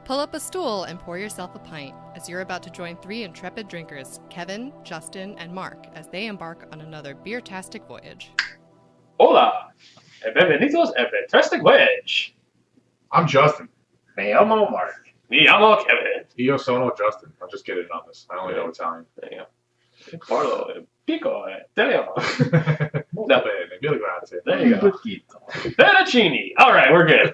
Pull up a stool and pour yourself a pint as you're about to join three intrepid drinkers, Kevin, Justin, and Mark, as they embark on another Beertastic voyage. Hola, e bienvenidos a Beertastic Voyage. I'm Justin. Me llamo Mark. Me llamo Kevin. Io sono Justin. I'll just get in on this. I only know Italian. There you go. Parlo pico italiano. Molto bene. Mille grazie. There you go. Fettuccine. All right, we're good.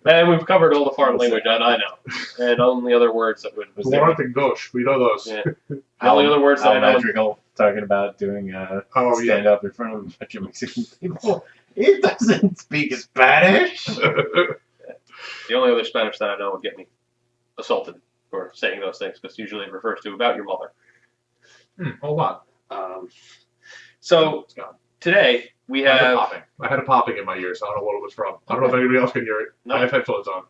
And we've covered all the foreign language that I know. And only other words that would... Florent and Gauche. We know those. Yeah. The only other words that I know... Madrigal talking about doing stand up in front of a bunch of Mexican people. He doesn't speak Spanish. The only other Spanish that I know would get me assaulted for saying those things, because usually it refers to about your mother. Hold on. So today we have... I had a popping in my ears. So I don't know what it was from. I don't know if anybody else can hear it. No. I have headphones on.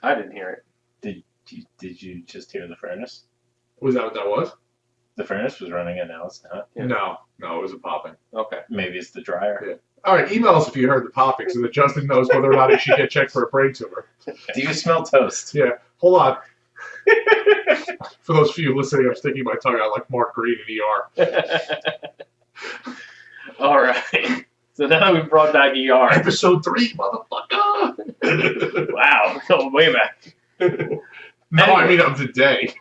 I didn't hear it. Did you just hear the furnace? Was that what that was? The furnace was running and now it's not. Yeah. No, it was a popping. Okay. Maybe it's the dryer. Yeah. All right, email us if you heard the popping so that Justin knows whether or not he should get checked for a brain tumor. Do you smell toast? Yeah. Hold on. For those of you listening, I'm sticking my tongue out like Mark Green in ER. All right. So now that we've brought back ER. Episode 3, motherfucker! Wow. Going way back. No, Anyway. I mean of the day.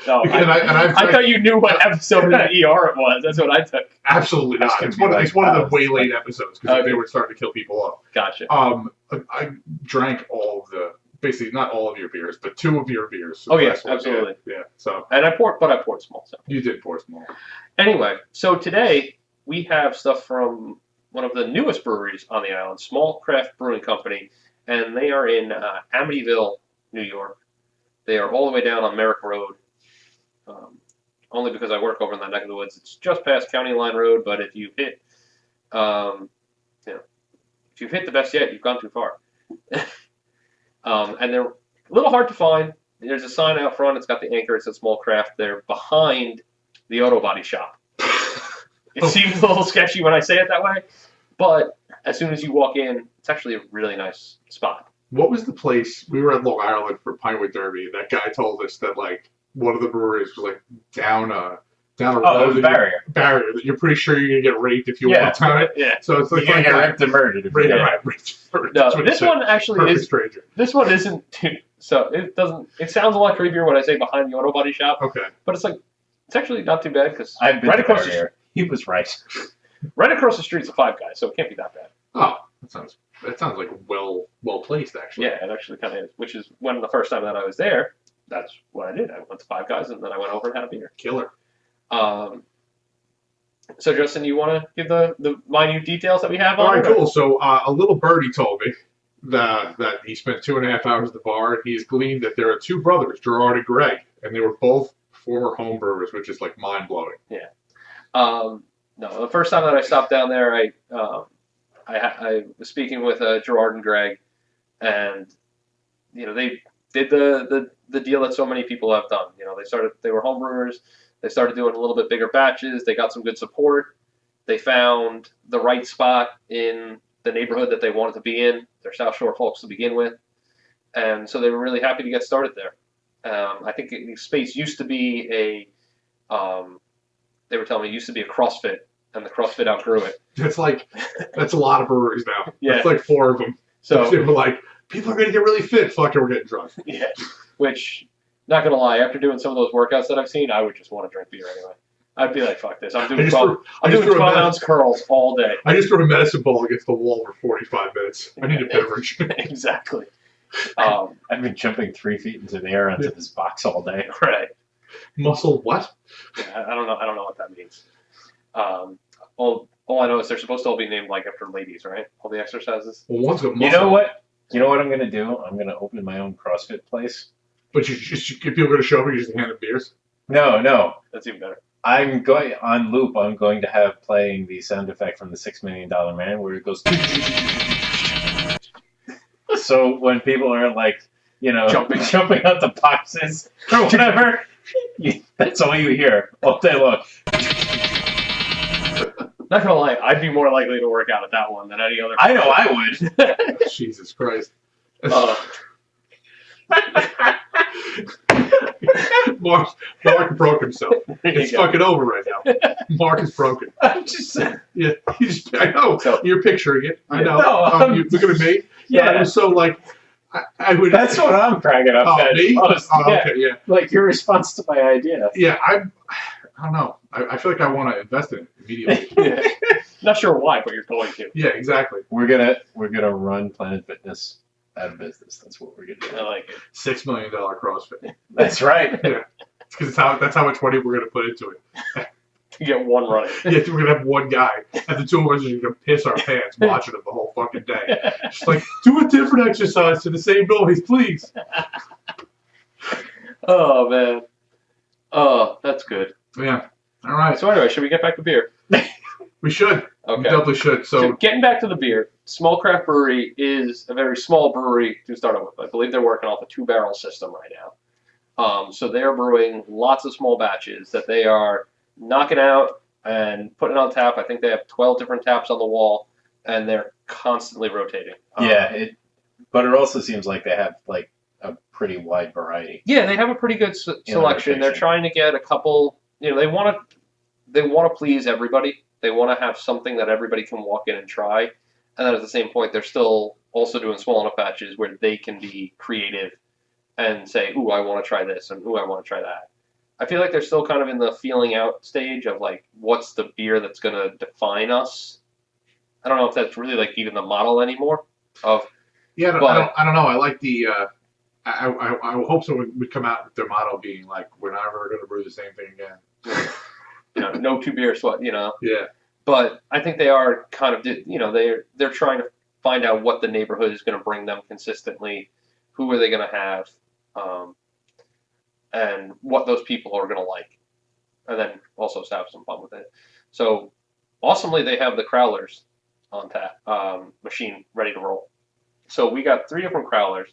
No, I thought you knew what episode of ER it was. That's what I took. Absolutely not. It's one of the way late episodes because they were starting to kill people off. Gotcha. I drank all of the, basically not all of your beers, but 2 of your beers. So Oh yes, absolutely. Yeah. So And I poured small. So you did pour small. anyway, so today we have stuff from one of the newest breweries on the island, Small Craft Brewing Company, and they are in Amityville, New York. They are all the way down on Merrick Road. Only because I work over in that neck of the woods. It's just past County Line Road, but if you hit, if you've hit the best yet, you've gone too far. And they're a little hard to find. There's a sign out front. It's got the anchor. It says Small Craft. They're behind the auto body shop. It seems a little sketchy when I say it that way, but as soon as you walk in, it's actually a really nice spot. What was the place? We were at Long Island for Pinewood Derby, and that guy told us that like one of the breweries was like down a road. Barrier. Barrier that you're pretty sure you're gonna get raped if you walk down it. Yeah. So it's like You're gonna get raped and murdered. Right. No, this one actually Perfect is. stranger. This one isn't too. So it doesn't. It sounds a lot creepier when I say behind the auto body shop, Okay. but it's actually not too bad because I've been right to across Barrier. He was right. right across the street's a Five Guys, so it can't be that bad. Oh, that sounds like well placed actually. Yeah, it actually kind of is. Which is when the first time that I was there, that's what I did. I went to Five Guys and then I went over and had a beer. Killer. So Justin, you want to give the minute details that we have on All right, it? cool. So a little birdie told me that he spent 2.5 hours at the bar, and he's gleaned that there are 2 brothers, Gerard and Greg, and they were both former home brewers, which is like mind blowing. Yeah. No, the first time that I stopped down there, I was speaking with Gerard and Greg, and they did the deal that so many people have done. They were home brewers. They started doing a little bit bigger batches. They got some good support. They found the right spot in the neighborhood that they wanted to be in. They're South Shore folks to begin with, and so they were really happy to get started there. I think the space used to be they were telling me it used to be a CrossFit, and the CrossFit outgrew it. That's a lot of breweries now. Yeah. That's like 4 of them. So they were like, people are going to get really fit. Fuck it, we're getting drunk. yeah, which, not gonna lie, after doing some of those workouts that I've seen, I would just want to drink beer anyway. I'd be like, fuck this. I'm doing 12-ounce curls all day. I just threw a medicine ball against the wall for 45 minutes. I need a beverage. Exactly. I've been jumping 3 feet into the air into this box all day. Right. Muscle what? Yeah, I don't know what that means. All I know is they're supposed to all be named like after ladies, right? All the exercises. Well, one's got muscle. You know what I'm gonna do? I'm gonna open my own CrossFit place. But if people are going to show up, you just hand them beers? No. That's even better. I'm going on loop. I'm going to have playing the sound effect from the $6 Million Man, where it goes. So when people are like, jumping out the boxes or whatever, that's all you hear all day long. Not gonna lie, I'd be more likely to work out at that one than any other. I know I would. Jesus Christ. Mark broke himself. It's fucking over right now. Mark is broken. I'm just Yeah, I know. So- You're picturing it. I know. No, You look at me. yeah. I was so like, I would. That's what I'm cracking up Oh, at. me? Most. Oh, Yeah. okay, yeah. Like your response to my idea. Yeah, I don't know. I feel like I want to invest in it immediately. Yeah. Not sure why, but you're going to. Yeah, exactly. We're gonna run Planet Fitness out of business. That's what we're gonna do. I like it. $6 million CrossFit. That's right. Yeah, because that's how much money we're gonna put into it. You get one running. Yeah, we're gonna have one guy, and the two of us are gonna piss our pants watching him the whole fucking day. Just like, do a different exercise to the same noise, please. Oh man. Oh, that's good. Yeah. All right. So anyway, should we get back to beer? We should. We Okay. definitely should. So So getting back to the beer, Small Craft Brewery is a very small brewery to start with. I believe they're working off a 2-barrel system right now. So they're brewing lots of small batches that they are knocking out and putting on tap. I think they have 12 different taps on the wall, and they're constantly rotating. But it also seems like they have like a pretty wide variety. Yeah, they have a pretty good selection. They're trying to get a couple. You know, they want to please everybody. They want to have something that everybody can walk in and try, and then at the same point, they're still also doing small enough batches where they can be creative and say, "Ooh, I want to try this," and "Ooh, I want to try that." I feel like they're still kind of in the feeling out stage of like, what's the beer that's going to define us? I don't know if that's really like even the model anymore. yeah, But- I don't know. I like the. I hope someone would come out with their motto being like, "We're never going to brew the same thing again." No 2 beer sweat, Yeah. But I think they are kind of, they're trying to find out what the neighborhood is going to bring them consistently, who are they going to have, and what those people are going to like, and then also have some fun with it. So, awesomely, they have the crowlers on tap machine ready to roll. So we got 3 different crowlers,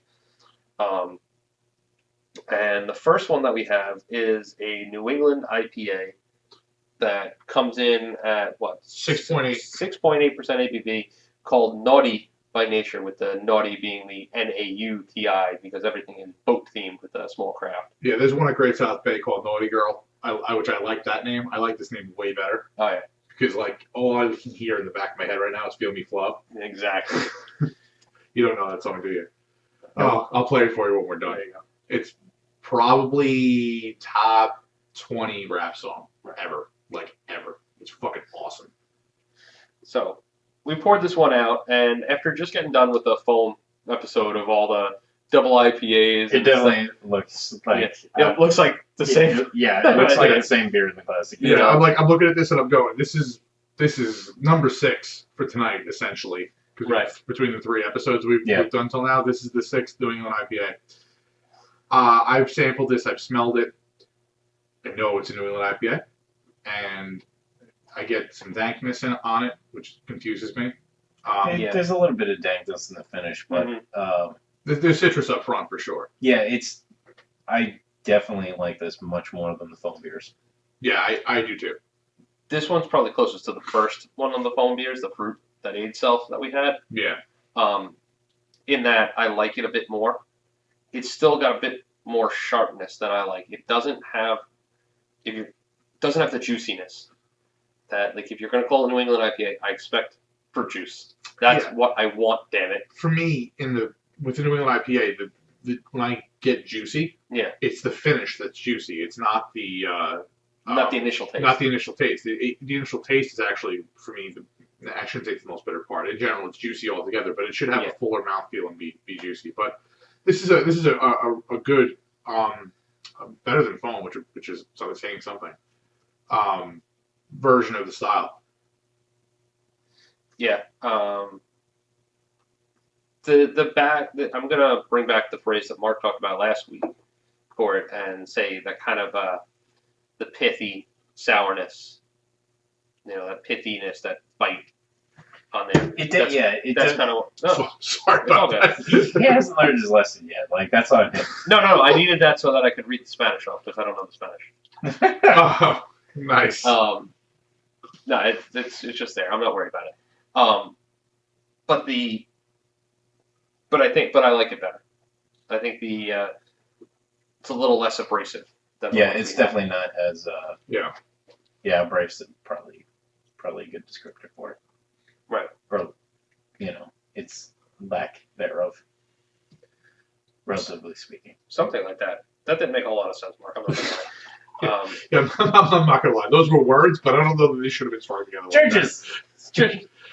and the first one that we have is a New England IPA that comes in at what 6.8. 6.8% ABV, called Naughty by Nature, with the Naughty being the NAUTI because everything is boat themed with the small craft. Yeah, there's one at Great South Bay called Naughty Girl, which I like that name. I like this name way better Oh yeah, because like all I can hear in the back of my head right now is "Feel Me Flow." exactly. You don't know that song, do you? Oh, I'll play it for you when we're done. It's probably top 20 rap song ever. Like ever. It's fucking awesome. So we poured this one out, and after just getting done with the foam episode of all the double IPAs, It definitely looks like it looks like the same. Yeah, it looks like the same beer in the classic. Yeah, Yeah. I'm looking at this and I'm going, this is number 6 for tonight, essentially. 'Cause Right. between the 3 episodes we've done till now, this is the 6th New England IPA. I've sampled this, I've smelled it. I know it's a New England IPA. And I get some dankness on it, which confuses me. Yeah. There's a little bit of dankness in the finish, but There's citrus up front for sure. yeah, I definitely like this much more than the foam beers. Yeah, I do too. This one's probably closest to the first one on the foam beers, the fruit that aged self that we had. Yeah. In that I like it a bit more. It's still got a bit more sharpness than I like. It doesn't have the juiciness that, like, if you're going to call it New England IPA, I expect fruit juice. That's what I want, damn it. For me, with the New England IPA, when I get juicy, it's the finish that's juicy. It's not the Not the initial taste. Not the initial taste. The initial taste is actually, for me, I shouldn't say it's the most bitter part. In general, it's juicy altogether, but it should have a fuller mouthfeel and be juicy. But this is a good better than foam, which is sort of saying something. Version of the style. Yeah. The back. I'm gonna bring back the phrase that Mark talked about last week for it, and say that kind of the pithy sourness. That pithiness, that bite on there. That's kind of. No, Sorry it's all about good. that. He hasn't learned his lesson yet. Like, that's on him. No. I needed that so that I could read the Spanish off because I don't know the Spanish. Oh, nice. No, it's just there. I'm not worried about it. But I like it better. I think the it's a little less abrasive. Than the Yeah, ones it's we have. definitely not as abrasive. Probably a good descriptor for it. Right. Or its lack thereof, relatively speaking. Something like that. That didn't make a lot of sense, Mark. I'm not gonna lie. Yeah, I'm not gonna lie. Those were words, but I don't know that they should have been strung together. Churches.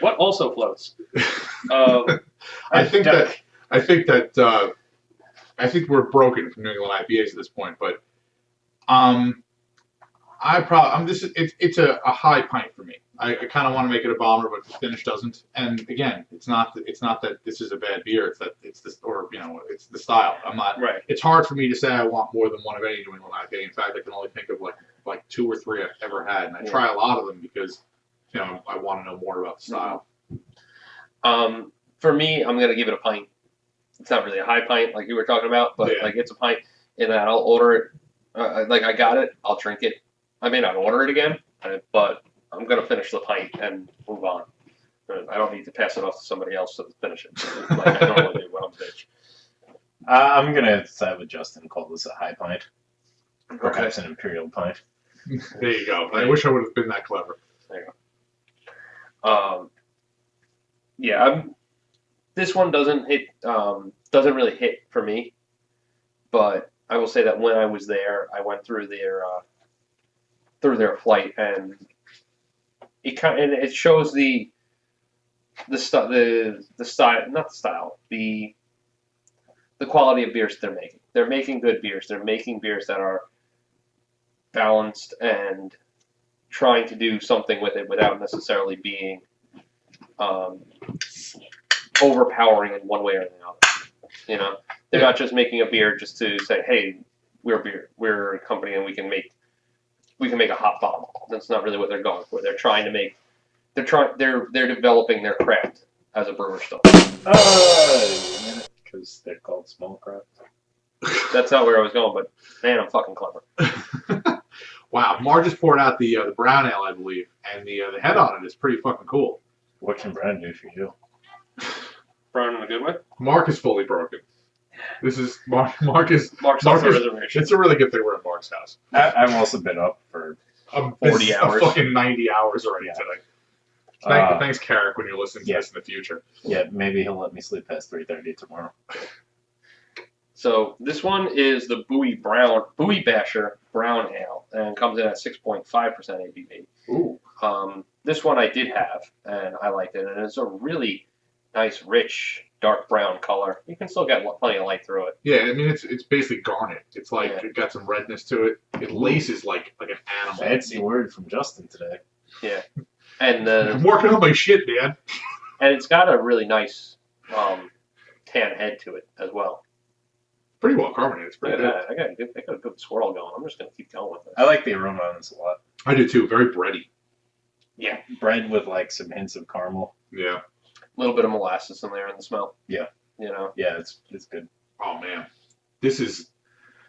What also floats? I think we're broken from New England IPAs at this point, but it's a high pint for me. I kind of want to make it a bomber, but the finish doesn't. And again, it's not that this is a bad beer. It's the style. I'm not. Right. It's hard for me to say I want more than one of any New England IPA. In fact, I can only think of like 2 or 3 I've ever had, and I try a lot of them because I want to know more about the style. For me, I'm gonna give it a pint. It's not really a high pint like you were talking about, but like it's a pint in that I'll order it. Like I got it, I'll drink it. I may not order it again, but I'm gonna finish the pint and move on. I don't need to pass it off to somebody else to finish it. Like I normally do when I'm bitch. I'm gonna side with Justin. Call this a high pint, perhaps an imperial pint. There you go. I wish I would have been that clever. There you go. This one doesn't really hit for me, but I will say that when I was there, I went through their flight, and it shows the quality of beers they're making. They're making good beers. They're making beers that are balanced and trying to do something with it without necessarily being overpowering in one way or the other. They're not just making a beer just to say, "Hey, we're a company and we can make a hot bomb." That's not really what they're going for. They're developing their craft as a brewer still. Because they're called small craft. That's not where I was going, but man, I'm fucking clever. Wow, Mar just poured out the brown ale, I believe, and the head on it is pretty fucking cool. What can brown do for you? Brown in a good way. Mark is fully broken. This is Mark is Mark's off the reservation. It's a really good thing we're at Mark's house. I've also been up for 40 hours. Fucking 90 hours already today. Thanks, Carrick, when you're listening to this in the future. Yeah, maybe he'll let me sleep past 3:30 tomorrow. So this one is the Bowie Basher Brown Ale, and comes in at 6.5% ABV. Ooh. This one I did have, and I liked it, and it's a really nice, rich, dark brown color. You can still get plenty of light through it. Yeah, I mean it's basically garnet. It's like it got some redness to it. It laces like an animal. Fancy word from Justin today. Yeah, and I'm working on my shit, man. And it's got a really nice tan head to it as well. Pretty well carbonated. It's pretty good. I got a good swirl going. I'm just gonna keep going with it. I like the aroma on this a lot. I do too. Very bready. Yeah, bread with like some hints of caramel. Yeah. A little bit of molasses in there in the smell. Yeah. Yeah, it's good. Oh man, this is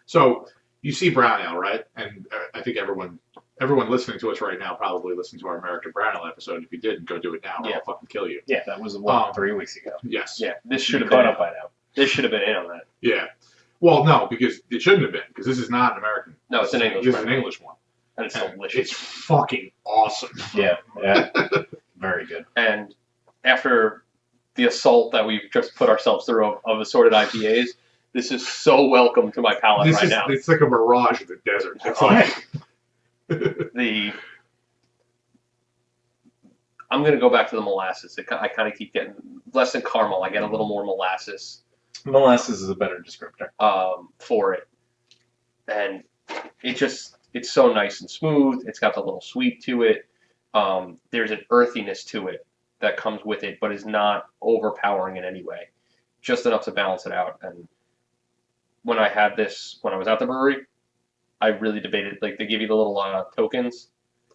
so. You see brown ale, right? And I think everyone listening to us right now probably listened to our American Brown Ale episode. If you didn't, go do it now, or I'll fucking kill you. Yeah, that was 3 weeks ago. Yes. Yeah, this should have caught up by now. This should have been in on that. Yeah. Well, no, because it shouldn't have been, because this is not an American. No, it's an English. This is an English one. And it's delicious. It's fucking awesome. Yeah. Very good. And after the assault that we've just put ourselves through of assorted IPAs, this is so welcome to my palate now. It's like a mirage in the desert. It's I'm going to go back to the molasses. I kind of keep getting less than caramel. I get a little more molasses. Molasses is a better descriptor. For it. And it's so nice and smooth. It's got the little sweet to it. There's an earthiness to it that comes with it, but is not overpowering in any way. Just enough to balance it out. And when I had this, when I was at the brewery, I really debated, like, they give you the little tokens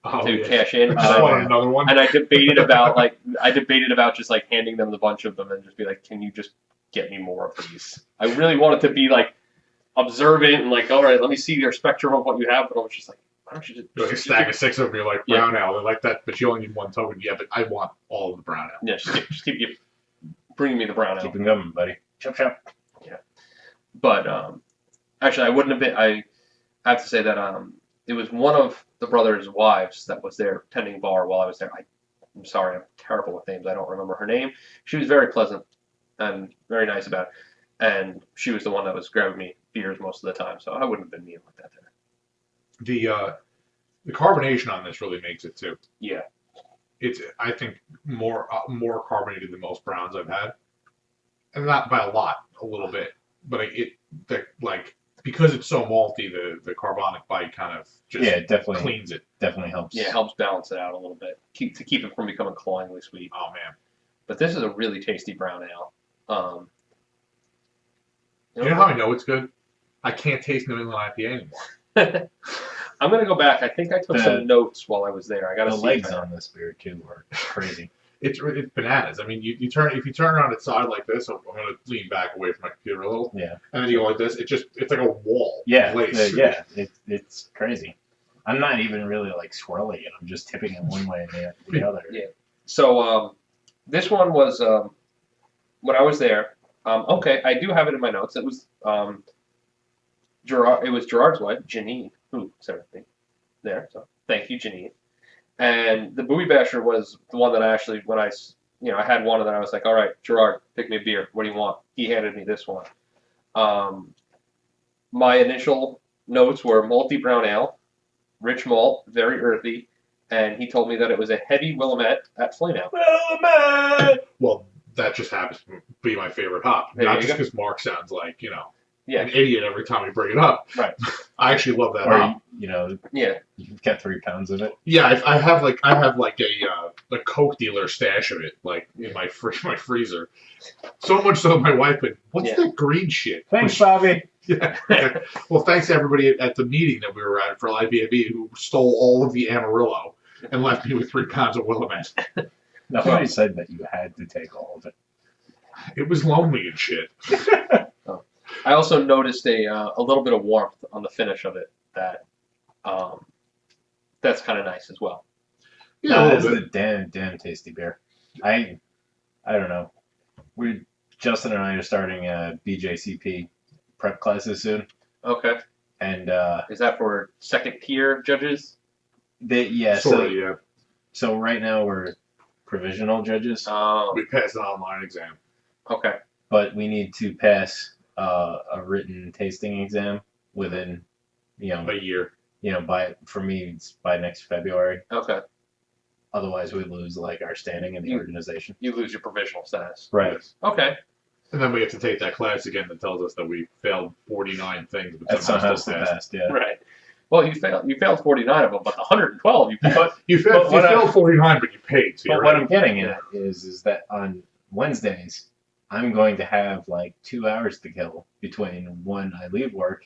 to cash in. I just wanted another one. And I debated about just like handing them the bunch of them and just be like, can you just get me more of these? I really wanted to be like observant and like, all right, let me see your spectrum of what you have. But I was just like, why don't you just like a stack of 6 of them? You're like brown ale. They're like that, but you only need 1 token. Yeah, but I want all of the brown ale. Yeah, just keep you bringing me the brown ale. Keep them coming, buddy. Chop chop. Yeah. But actually, I wouldn't have been. I have to say that it was one of the brothers' wives that was there tending bar while I was there. I'm sorry, I'm terrible with names. I don't remember her name. She was very pleasant and very nice about it. And she was the one that was grabbing me beers most of the time, so I wouldn't have been mean like that to her. The carbonation on this really makes it too. Yeah. It's, I think, more carbonated than most browns I've had, and not by a little bit, but because it's so malty, the carbonic bite kind of just definitely cleans it. Definitely helps. Yeah, it helps balance it out a little bit, to keep it from becoming cloyingly sweet. Oh man! But this is a really tasty brown ale. You know how I know it's good? I can't taste New England IPA anymore. I'm gonna go back. I think I took some notes while I was there. I got the legs on this beer too are crazy. It's bananas. I mean, if you turn it on its side like this, I'm gonna lean back away from my computer a little. Yeah. And then you go like this. It's like a wall. Yeah. Of lace. It's crazy. I'm not even really like swirling it. I'm just tipping it one way and the other. Yeah. So this one was when I was there. Okay, I do have it in my notes. It was Gerard. It was Gerard's wife, Janine, who said everything there. So thank you, Janine. And the Bowie Basher was the one that I actually, when I had one, and then I was like, all right, Gerard, pick me a beer. What do you want? He handed me this one. My initial notes were malty brown ale, rich malt, very earthy, and he told me that it was a heavy Willamette at flame ale. Willamette! Well, that just happens to be my favorite hop. Not just because Mark sounds like, an idiot every time we bring it up. Right. I actually love that hop. You've got 3 pounds of it. Yeah, I have a Coke dealer stash of it, like in my freezer. So much so my wife went, "What's that green shit?" Thanks, Bobby. Yeah. Well, thanks to everybody at the meeting that we were at for IBAB who stole all of the Amarillo and left me with 3 pounds of Willamette. Nobody said that you had to take all of it. It was lonely and shit. I also noticed a little bit of warmth on the finish of it that's kind of nice as well. Yeah, this is a damn tasty beer. I don't know. Justin and I are starting BJCP prep classes soon. Okay. And is that for second tier judges? So right now we're provisional judges. We passed an online exam. Okay. But we need to pass a written tasting exam within, a year. For me, it's by next February. Okay. Otherwise, we lose our standing in the organization. You lose your provisional status. Right. Yes. Okay. And then we have to take that class again that tells us that we failed 49 things, but That's somehow still passed. Yeah. Right. Well, you failed 49 of them, but the 112 you passed. You failed 49, but you paid. So but what I'm getting at is that on Wednesdays, I'm going to have 2 hours to kill between when I leave work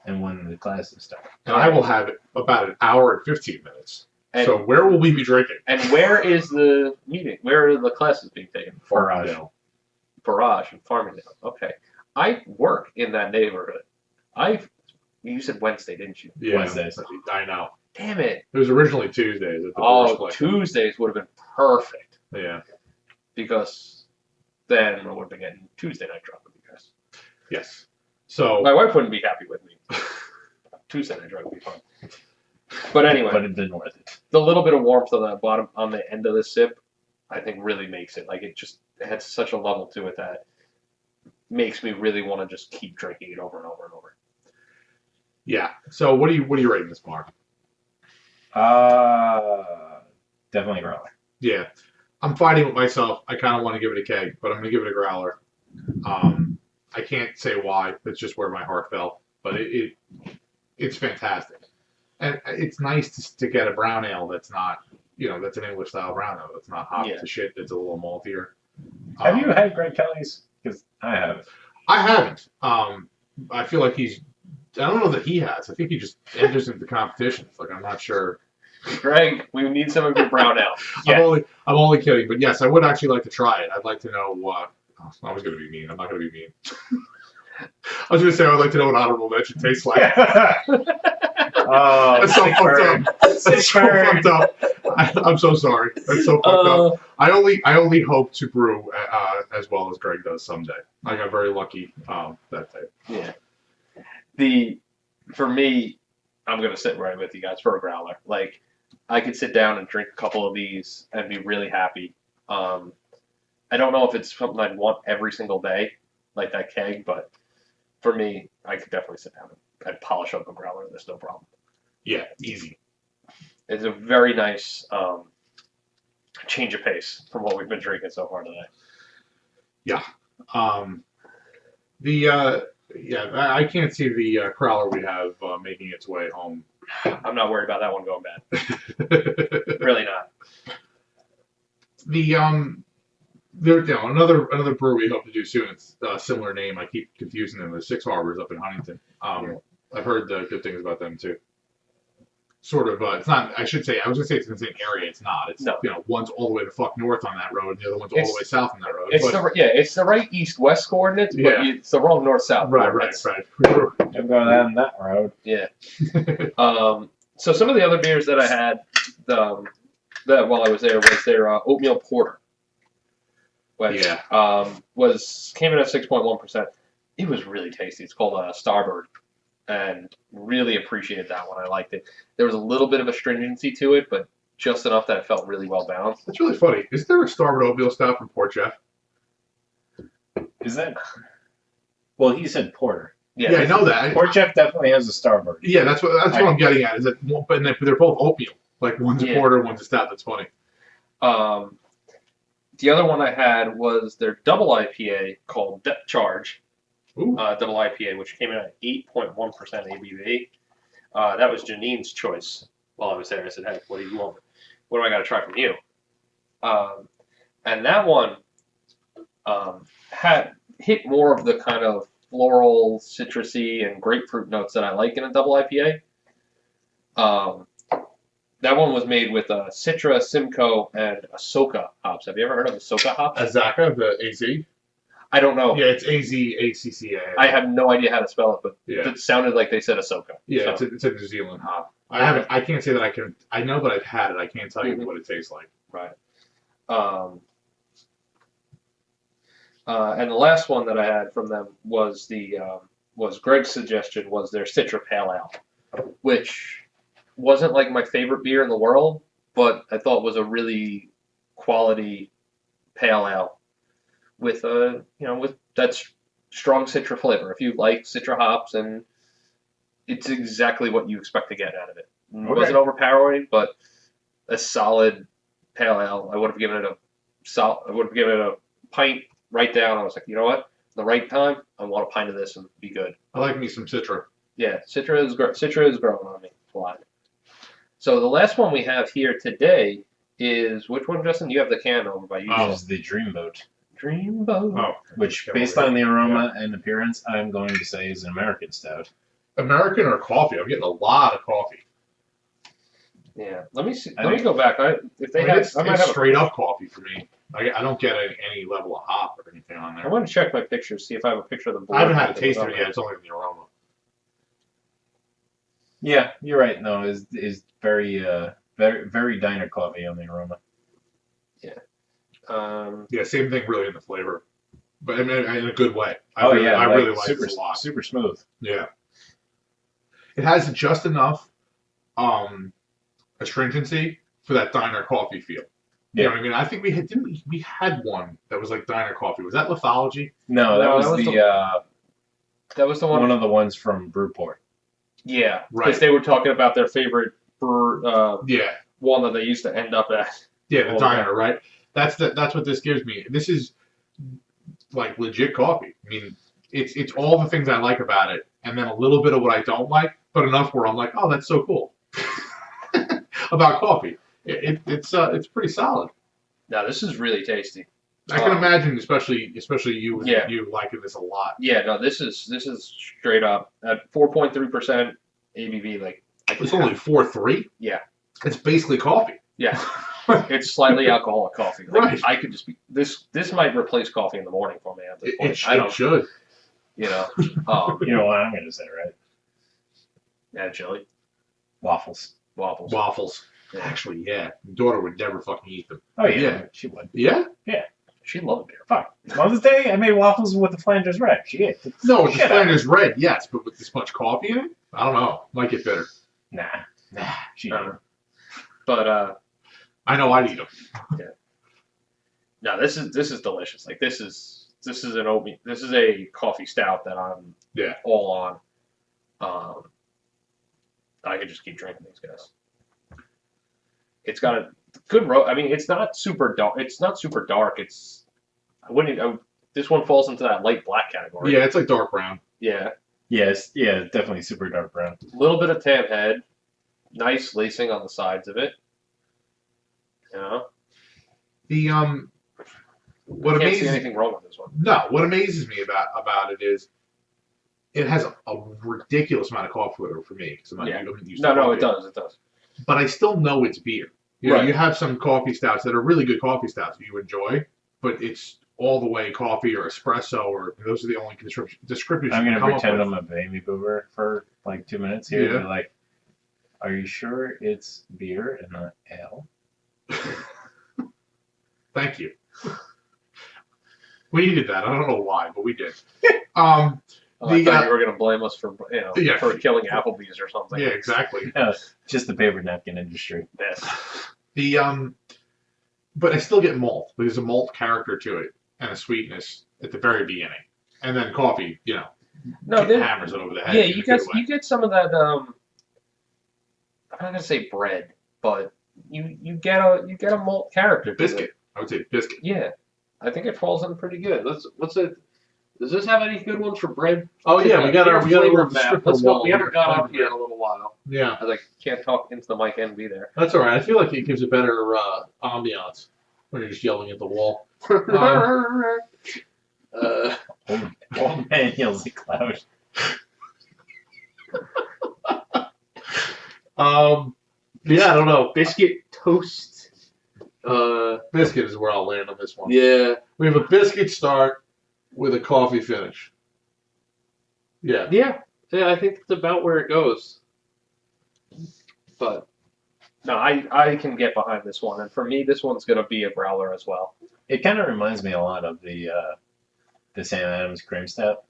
and when the classes start. And I will have about an hour and 15 minutes. And so where will we be drinking? And where is the meeting? Where are the classes being taken? Barrage in Farmingdale. Okay. I work in that neighborhood. You said Wednesday, didn't you? Yeah, Wednesdays. I know. Damn it. It was originally Tuesdays. Tuesdays would have been perfect. Yeah. Because then I would have been getting Tuesday night drunk with you guys. Yes. So my wife wouldn't be happy with me. Tuesday night drunk would be fun. But anyway. But it's been worth it. The little bit of warmth on the bottom, on the end of the sip, I think really makes it. It has such a level to it that makes me really want to just keep drinking it over and over and over. Yeah. So what do you rate this, Mark? Definitely growler. Yeah. I'm fighting with myself. I kind of want to give it a keg, but I'm going to give it a growler. I can't say why. That's just where my heart fell. But it's fantastic. And it's nice to get a brown ale that's not, that's an English style brown ale. That's not hot to shit. It's a little maltier. Have you had Greg Kelly's? Because I haven't. I haven't. I feel like I don't know that he has. I think he just enters into competitions. I'm not sure. Greg, we need some of your brown ale. Yeah. I'm only kidding, but yes, I would actually like to try it. I'd like to know what. I was going to be mean. I'm not going to be mean. I was going to say I'd like to know what honorable mention tastes like. Oh, that's so fucked up. That's so fucked up. I'm so sorry. That's so fucked up. I only hope to brew as well as Greg does someday. I got very lucky that day. Yeah. For me, I'm gonna sit right with you guys for a growler. Like, I could sit down and drink a couple of these and be really happy. I don't know if it's something I'd want every single day, like that keg, but for me, I could definitely sit down and polish up a growler. There's no problem. Yeah, easy. It's a very nice change of pace from what we've been drinking so far today. Yeah. I can't see the crowler we have making its way home. I'm not worried about that one going bad. Really not. There's another brewery we hope to do soon. It's a similar name. I keep confusing them. There's Six Harbors up in Huntington. I've heard good things about them too. Sort of. It's not. I was gonna say it's in the same area. It's not. It's one's all the way the fuck north on that road, and the other one's all the way south on that road. It's the right east-west coordinates, but it's the wrong north-south. Right. I'm going down that road. Yeah. So some of the other beers that I had that while I was there was their oatmeal porter. Which came in at 6.1%. It was really tasty. It's called Starbird, and really appreciated that one. I liked it. There was a little bit of astringency to it, but just enough that it felt really well balanced. That's really funny. Is there a Starbird oatmeal stout from Port Jeff? Is that? Well, he said porter. Yeah, I know that. Port Jeff definitely has a Starbird. Yeah, that's what I'm getting at. Is that? But they're both oatmeal. Like one's a porter, one's a stout. That's funny. The other one I had was their double IPA called Depth Charge. Double IPA, which came in at 8.1% ABV. That was Janine's choice while I was there. I said, hey, what do you want? What do I got to try from you? And that one had hit more of the kind of floral, citrusy, and grapefruit notes that I like in a double IPA. That one was made with Citra, Simcoe, and Ahsoka hops. Have you ever heard of Ahsoka hops? Azaka, the AZ? I don't know. Yeah, it's AZACCA. I have no idea how to spell it, but it sounded like they said Ahsoka. Yeah, so. It's a New Zealand hop. I can't say that I can. I know that I've had it. I can't tell you what it tastes like. Right. And the last one that I had from them was was Greg's suggestion was their Citra Pale Ale, which wasn't like my favorite beer in the world, but I thought was a really quality pale ale with with that strong Citra flavor. If you like Citra hops, and it's exactly what you expect to get out of it. It wasn't overpowering, but a solid pale ale. I would have given it a pint right down. I was like, you know what? The right time, I want a pint of this and be good. I like me some Citra. Yeah, Citra is growing on me a lot. So the last one we have here today is which one, Justin? You have the can over by you. This is the Dreamboat. Dreamboat. Oh, which, based on the aroma and appearance, I'm going to say is an American stout. American or coffee? I'm getting a lot of coffee. Yeah, let me see. Let me go back. I might have straight up coffee for me. I don't get any level of hop or anything on there. I want to check my pictures, see if I have a picture of the board. I haven't had a taste of it yet. It's only in the aroma. Yeah, you're right. No, is very very diner coffee on the aroma. Yeah. Same thing really in the flavor, but I mean in a good way. I really like super, this a lot. Super smooth. Yeah. It has just enough astringency for that diner coffee feel. You know what I mean? I think we had one that was like diner coffee. Was that Lithology? No, that was the one of the ones from Brewport. Yeah, because they were talking about their favorite one that they used to end up at. Yeah, the diner, right? That's what this gives me. This is like legit coffee. I mean, it's all the things I like about it, and then a little bit of what I don't like, but enough where I'm like, oh, that's so cool about coffee. It's pretty solid. Now this is really tasty. I can imagine, especially you liking this a lot. Yeah, no, this is straight up at 4.3% ABV. Like it's only 4.3. Yeah, it's basically coffee. Yeah, it's slightly alcoholic coffee. Like, right. I could just be this might replace coffee in the morning for me at this point. It should. You know. You know what I'm going to say, right? Add chili. Waffles. Yeah. Actually, yeah. My daughter would never fucking eat them. Oh yeah, she would. Yeah. Yeah. She loved beer. Fuck. Mother's Day, I made waffles with the Flanders Red. Shit. No, with the Shut up. Flanders Red, yes, but with this much coffee in it, I don't know. Might get bitter. Nah. She Uh, didn't. But I know I'd eat them. no, this is delicious. Like this is an oatmeal. This is a coffee stout that I'm all on. I could just keep drinking these guys. It's got a good I mean, it's not super dark. It's not super dark. It's this one falls into that light black category. Yeah, it's like dark brown. Yeah. Yes, yeah, definitely super dark brown. A little bit of tan head. Nice lacing on the sides of it. You know. The what I can't see amazes anything wrong with this one. no, what amazes me about it is it has a ridiculous amount of coffee flavor for me because I'm not used to No, coffee. it does. It does. But I still know it's beer. You know, Right. you have some coffee stouts that are really good coffee stouts you enjoy, but it's all the way coffee or espresso, or those are the only descriptors. I'm you gonna can come pretend up I'm a baby boomer for like 2 minutes here. Yeah. Be like, are you sure it's beer and not ale? with. Thank you. We needed that. I don't know why, but we did. Oh, I The, thought you were going to blame us for for killing Applebee's or something. Yeah, exactly. No, just the paper napkin industry. Yes. The but I still get malt. There's a malt character to it and a sweetness at the very beginning, and then coffee. No, hammers it over the head. yeah, in a you good get way. you get some of that. I'm not going to say bread, but you get a malt character. to biscuit. it. I would say biscuit. Yeah, I think it falls in pretty good. What's it? Does this have any good ones for bread? Oh yeah, we got our flavor little map. descriptor Let's go. wall. We haven't got up here in a little while. Yeah, I can't talk into the mic and be there. that's all right. I feel like it gives a better ambiance when you're just yelling at the wall. Old man yells at cloud. Yeah, I don't know. Biscuit toast. Biscuit is where I'll land on this one. Yeah. We have a biscuit start with a coffee finish. Yeah. Yeah, I think it's about where it goes. But no, I can get behind this one, and for me, this one's gonna be a growler as well. It kind of reminds me a lot of the Sam Adams cream stout.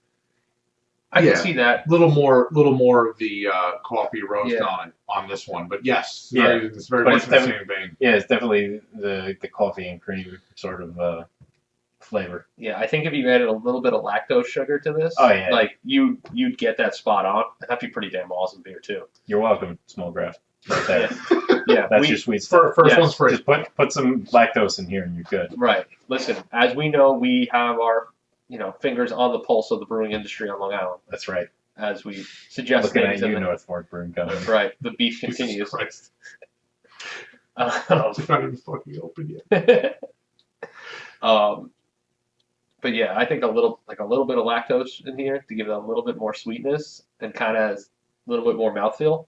I Yeah. can see that. Little more of the coffee roast Yeah. on this one, but yes, Yeah. it's very But much it's in the same vein. Yeah, it's definitely the coffee and cream sort of flavor. Yeah, I think if you added a little bit of lactose sugar to this, Oh, yeah. like you'd get that spot on. That'd be pretty damn awesome beer too. You're welcome, small craft. Right there. Yeah, That's your sweet stuff. First Yes. one's free. Just put some lactose in here and you're good. right. Listen, as we know, we have our fingers on the pulse of the brewing industry on Long Island, That's right. as we suggest. Looking at things in you, the- North Fork Brewing Company. That's right. The beef Jesus continues. Christ. Um, It's not even fucking open yet. But yeah, I think a little bit of lactose in here to give it a little bit more sweetness and kind of a little bit more mouthfeel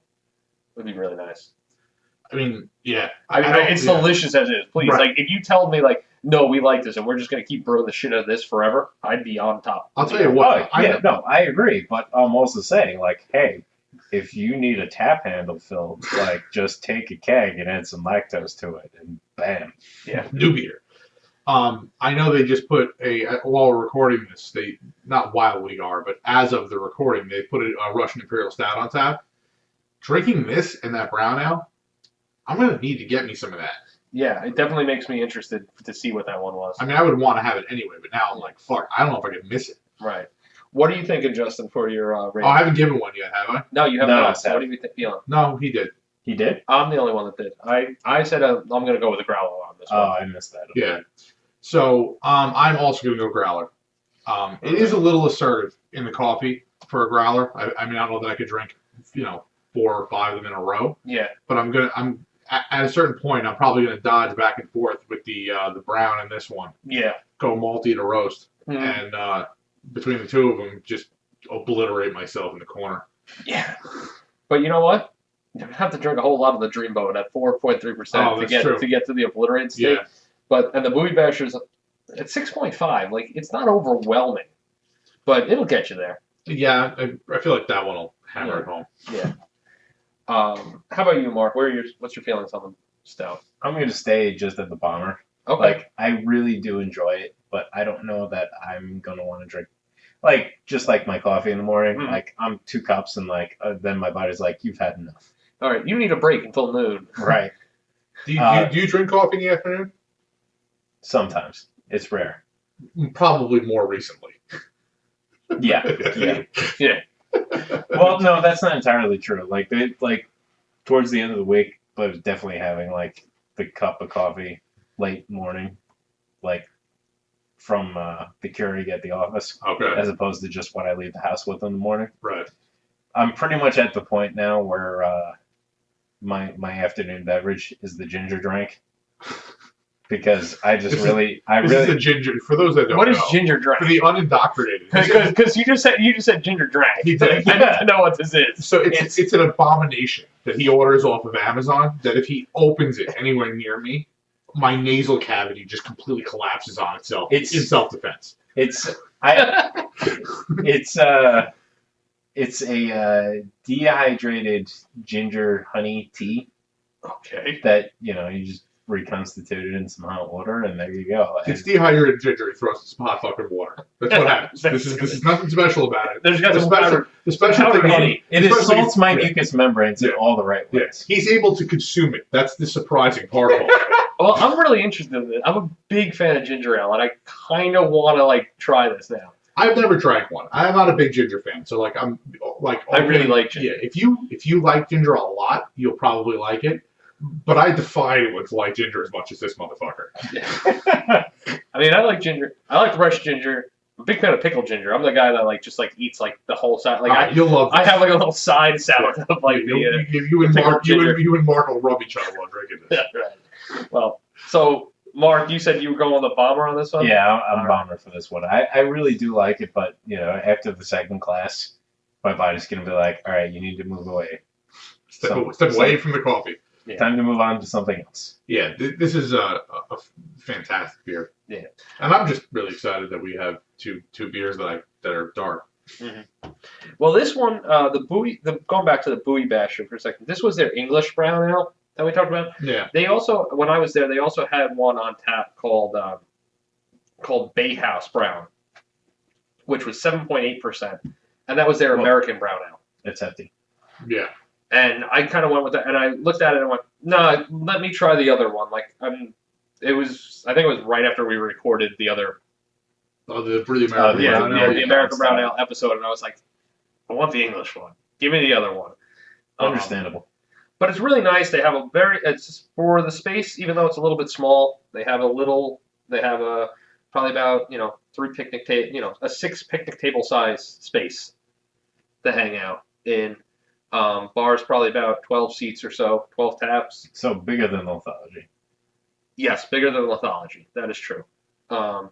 would be really nice. I mean, yeah. I mean, don't- it's yeah. delicious as is. Please, Right. like if you tell me like, no, we like this and we're just gonna keep brewing the shit out of this forever, I'd be on top. I'll tell you Oh, what. yeah, no, I agree. But I'm also saying, like, hey, if you need a tap handle filled, like, just take a keg and add some lactose to it, and bam. Yeah. New beer. I know they just put while we're recording this, not while we are, but as of the recording, they put a Russian Imperial Stout on tap. Drinking this and that brown ale, I'm gonna need to get me some of that. Yeah, it definitely makes me interested to see what that one was. I mean, I would want to have it anyway, but now I'm like, fuck, I don't know if I can miss it. Right. What are you thinking, Justin, for your rating? Oh, I haven't given one yet, have I? No, you have No, not. Sam. What do you feeling? No, he did. He did? I'm the only one that did. I said I'm going to go with a growler on this Oh, one. I missed that. Yeah. So I'm also gonna go growler. It is a little assertive in the coffee for a growler. I mean, I don't know that I could drink, 4 or 5 of them in a row. Yeah. But I'm at a certain point, I'm probably gonna dodge back and forth with the brown and this one. Yeah. Go malty to roast, Mhm. and between the two of them, just obliterate myself in the corner. Yeah. But you know what? You don't have to drink a whole lot of the Dreamboat at 4.3% Oh, to that's get true. to the obliterate state. Yeah. And the Bowie Bashers at 6.5, like it's not overwhelming, but it'll get you there. Yeah, I feel like that one will hammer it home. Yeah. How about you, Mark? What's your feelings on the stout? I'm going to stay just at the bomber. Okay. Like, I really do enjoy it. but I don't know that I'm gonna want to drink. Like just like my coffee in the morning, like I'm 2 cups and like then my body's like, you've had enough. All right, you need a break until noon. Right. Do you drink coffee in the afternoon? Sometimes. It's rare. Probably more recently. Yeah. Yeah. Well, no, that's not entirely true. Like towards the end of the week, but was definitely having like the cup of coffee late morning, like from the Keurig at the office, Okay. as opposed to just what I leave the house with in the morning. Right. I'm pretty much at the point now where my afternoon beverage is the ginger drink. Because I just really This is a ginger. For those that don't know, What is ginger drink? For the unindoctrinated, Because you just said ginger drink. He did. I need to know what this is. so it's an abomination that he orders off of Amazon. That if he opens it anywhere near me, my nasal cavity just completely collapses on itself. It's in self-defense. It's a dehydrated ginger honey tea Okay. that you just reconstitute it in some hot water, and there you go. It's dehydrated ginger. He throws in some hot fucking water. That's what happens. This is nothing special about it. There's got The some special powdered thing honey. It especially- assaults my mucous membranes in all the right ways. Yes, he's able to consume it. That's the surprising part of it. Well, I'm really interested in it. I'm a big fan of ginger ale, and I kind of want to try this now. I've never drank one. I'm not a big ginger fan, so I'm I really like ginger. Yeah, if you like ginger a lot, you'll probably like it. But I defy anyone to like ginger as much as this motherfucker. I mean, I like ginger. I like fresh ginger. I'm a big fan of pickled ginger. I'm the guy that just eats the whole side. You'll love this. I have a little side salad of you and Mark you and Mark will rub each other while drinking this. Right. Well, so Mark, you said you were going with the bomber on this one. Yeah, I'm bomber for this one. I really do like it, but after the second glass, my body's gonna be like, all right, you need to move away. Step away from the coffee. Yeah. Time to move on to something else. Yeah, this is a fantastic beer. Yeah, and I'm just really excited that we have two beers that are dark. Mm-hmm. Well, this one, going back to the Bowie Basher for a second. This was their English brown ale that we talked about. Yeah. They also, when I was there, they also had one on tap called Bay House Brown, which was 7.8%, and that was their American brown ale. It's hefty. Yeah. And I kind of went with that, and I looked at it and went, "No, let me try the other one." I think it was right after we recorded the other. Oh, the American Brown Ale. The American Brown Ale episode, and I was like, "I want the English one. Give me the other one." Understandable. But it's really nice. They have it's for the space, even though it's a little bit small. They have probably about 3 picnic table, a 6 picnic table size space to hang out in. Bar's probably about 12 seats or so, 12 taps. So bigger than Lithology. Yes, bigger than Lithology. That is true. But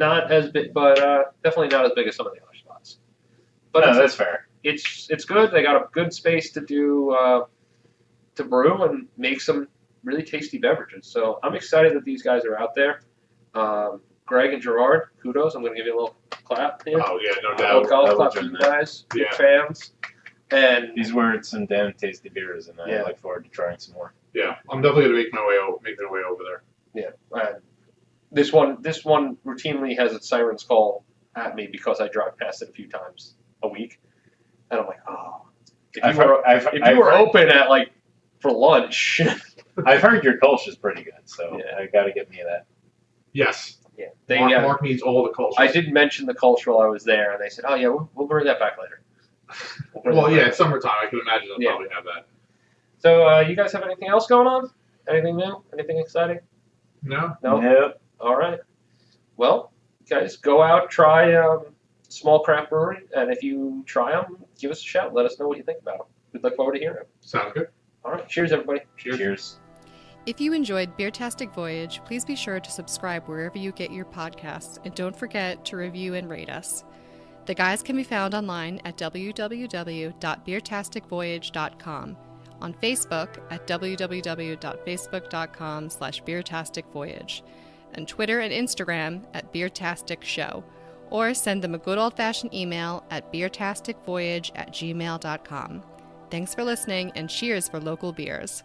not as big. But definitely not as big as some of the other spots. But no, that's fair. It's good. They got a good space to do to brew and make some really tasty beverages. So I'm excited that these guys are out there. Greg and Gerard, kudos. I'm going to give you a little clap here. Oh yeah, no doubt. Golf clap for you guys. Big fans. And these were some damn tasty beers, and I look forward to trying some more. Yeah, I'm definitely gonna make my way over there. Yeah, this one routinely has its sirens call at me because I drive past it a few times a week, and I'm like, oh, if you were open at for lunch. I've heard your Kolsch is pretty good, so I got to get me that. Yes. Yeah. Mark needs all the Kolsch. I did mention the Kolsch while I was there, and they said, oh yeah, we'll bring that back later. Well, yeah, it's summertime. I can imagine they'll probably have that. So, you guys have anything else going on? Anything new? Anything exciting? No. Nope. All right. Well, guys, go out, try small craft brewery, and if you try them, give us a shout. Let us know what you think about them. We'd look forward to hearing them. Sounds good. All right. Cheers, everybody. Cheers. If you enjoyed Beertastic Voyage, please be sure to subscribe wherever you get your podcasts, and don't forget to review and rate us. The guys can be found online at www.beertasticvoyage.com, on Facebook at www.facebook.com/beertasticvoyage, and Twitter and Instagram at Beertastic Show, or send them a good old-fashioned email at beertasticvoyage@gmail.com. Thanks for listening, and cheers for local beers.